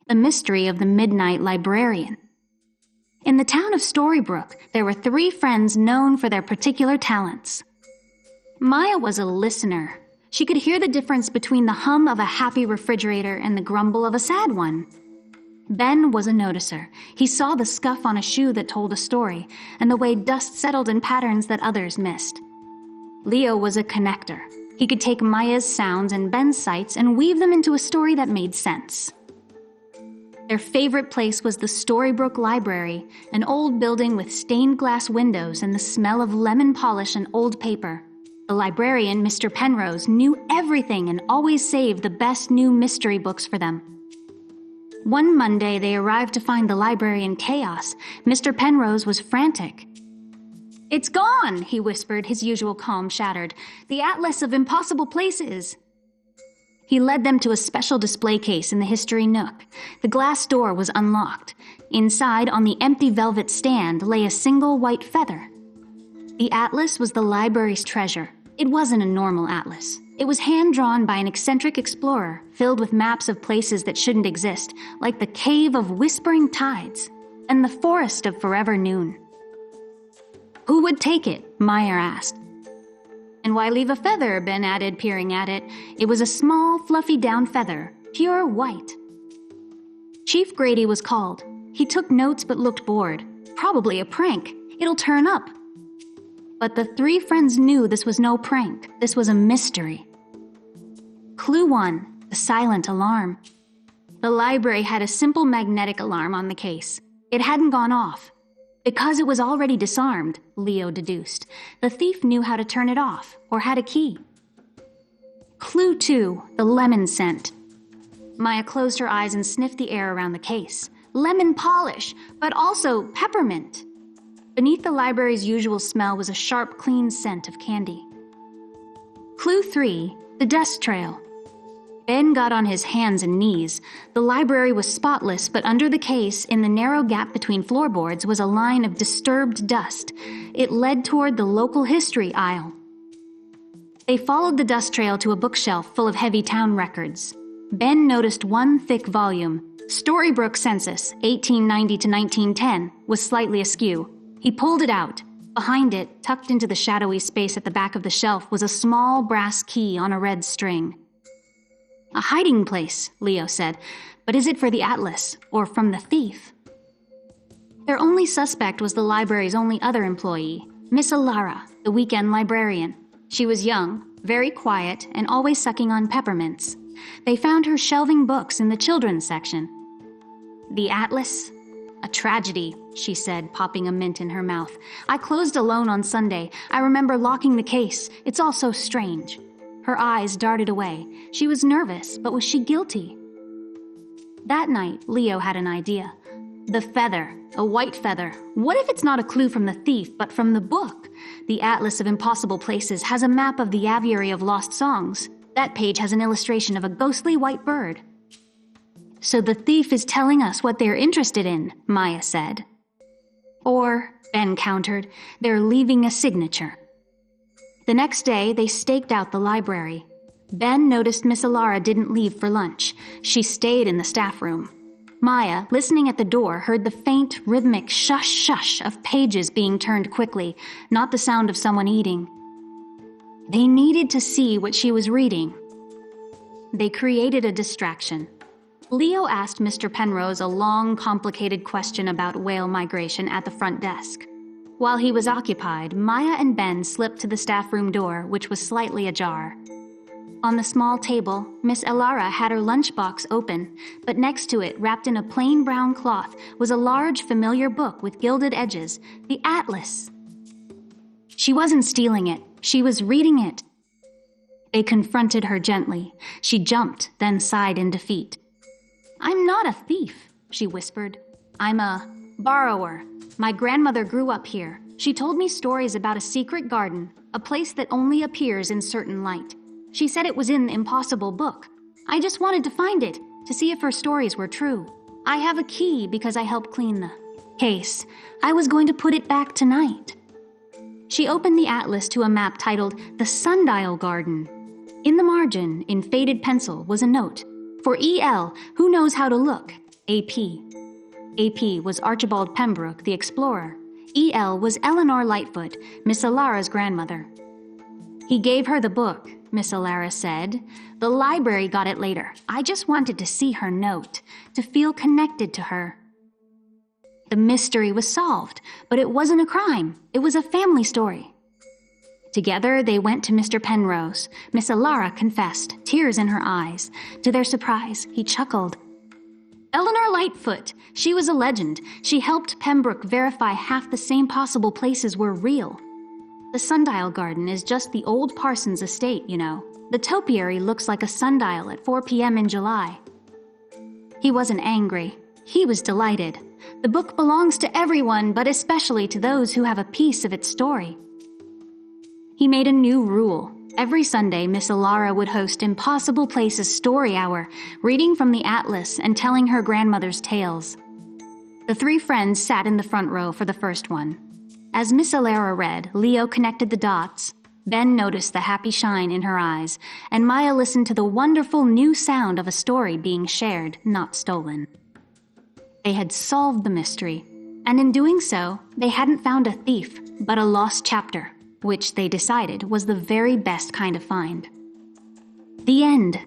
the mystery of the Midnight Librarian. In the town of Storybrooke, there were 3 friends known for their particular talents. Maya was a listener. She could hear the difference between the hum of a happy refrigerator and the grumble of a sad one. Ben was a noticer. He saw the scuff on a shoe that told a story, and the way dust settled in patterns that others missed. Leo was a connector. He could take Maya's sounds and Ben's sights and weave them into a story that made sense. Their favorite place was the Storybrooke Library, an old building with stained glass windows and the smell of lemon polish and old paper. The librarian, Mr. Penrose, knew everything and always saved the best new mystery books for them. One Monday, they arrived to find the library in chaos. Mr. Penrose was frantic. "It's gone," he whispered, his usual calm shattered. "The Atlas of Impossible Places." He led them to a special display case in the history nook. The glass door was unlocked. Inside, on the empty velvet stand, lay a single white feather. The atlas was the library's treasure. It wasn't a normal atlas. It was hand-drawn by an eccentric explorer, filled with maps of places that shouldn't exist, like the Cave of Whispering Tides and the Forest of Forever Noon. "Who would take it?" Meyer asked. "And why leave a feather?" Ben added, peering at it. It was a small, fluffy down feather, pure white. Chief Grady was called. He took notes but looked bored. Probably a prank. It'll turn up. But the 3 friends knew this was no prank. This was a mystery. Clue 1, the silent alarm. The library had a simple magnetic alarm on the case. It hadn't gone off. Because it was already disarmed, Leo deduced, the thief knew how to turn it off, or had a key. Clue 2, the lemon scent. Maya closed her eyes and sniffed the air around the case. Lemon polish, but also peppermint. Beneath the library's usual smell was a sharp, clean scent of candy. Clue 3, the dust trail. Ben got on his hands and knees. The library was spotless, but under the case, in the narrow gap between floorboards, was a line of disturbed dust. It led toward the local history aisle. They followed the dust trail to a bookshelf full of heavy town records. Ben noticed one thick volume. Storybrooke Census, 1890 to 1910, was slightly askew. He pulled it out. Behind it, tucked into the shadowy space at the back of the shelf, was a small brass key on a red string. "A hiding place," Leo said. "But is it for the atlas, or from the thief?" Their only suspect was the library's only other employee, Miss Alara, the weekend librarian. She was young, very quiet, and always sucking on peppermints. They found her shelving books in the children's section. "The atlas? A tragedy," she said, popping a mint in her mouth. "I closed alone on Sunday. I remember locking the case. It's all so strange." Her eyes darted away. She was nervous, but was she guilty? That night, Leo had an idea. The feather, a white feather. What if it's not a clue from the thief, but from the book? The Atlas of Impossible Places has a map of the Aviary of Lost Songs. That page has an illustration of a ghostly white bird. "So the thief is telling us what they're interested in," Maya said. "Or," Ben countered, "they're leaving a signature." The next day, they staked out the library. Ben noticed Miss Alara didn't leave for lunch. She stayed in the staff room. Maya, listening at the door, heard the faint, rhythmic shush-shush of pages being turned quickly, not the sound of someone eating. They needed to see what she was reading. They created a distraction. Leo asked Mr. Penrose a long, complicated question about whale migration at the front desk. While he was occupied, Maya and Ben slipped to the staff room door, which was slightly ajar. On the small table, Miss Alara had her lunchbox open, but next to it, wrapped in a plain brown cloth, was a large, familiar book with gilded edges, the Atlas. She wasn't stealing it. She was reading it. They confronted her gently. She jumped, then sighed in defeat. "I'm not a thief," she whispered. "I'm a borrower. My grandmother grew up here. She told me stories about a secret garden, a place that only appears in certain light. She said it was in the Impossible book. I just wanted to find it, to see if her stories were true. I have a key because I helped clean the case. I was going to put it back tonight." She opened the atlas to a map titled The Sundial Garden. In the margin, in faded pencil, was a note. "For E.L., who knows how to look. AP. AP was Archibald Pembroke, the explorer. EL was Eleanor Lightfoot, Miss Alara's grandmother. He gave her the book, Miss Alara said. The library got it later. I just wanted to see her note, to feel connected to her. The mystery was solved, but it wasn't a crime. It was a family story. Together, they went to Mr. Penrose. Miss Alara confessed, tears in her eyes. To their surprise, he chuckled. Eleanor Lightfoot. She was a legend. She helped Pembroke verify half the same possible places were real. The sundial garden is just the old parson's estate, you know. The topiary looks like a sundial at 4 p.m. in July. He wasn't angry. He was delighted. The book belongs to everyone, but especially to those who have a piece of its story. He made a new rule. Every Sunday, Miss Alara would host Impossible Places Story Hour, reading from the Atlas and telling her grandmother's tales. The three friends sat in the front row for the first one. As Miss Alara read, Leo connected the dots. Ben noticed the happy shine in her eyes, and Maya listened to the wonderful new sound of a story being shared, not stolen. They had solved the mystery, and in doing so, they hadn't found a thief, but a lost chapter, which they decided was the very best kind of find. The end.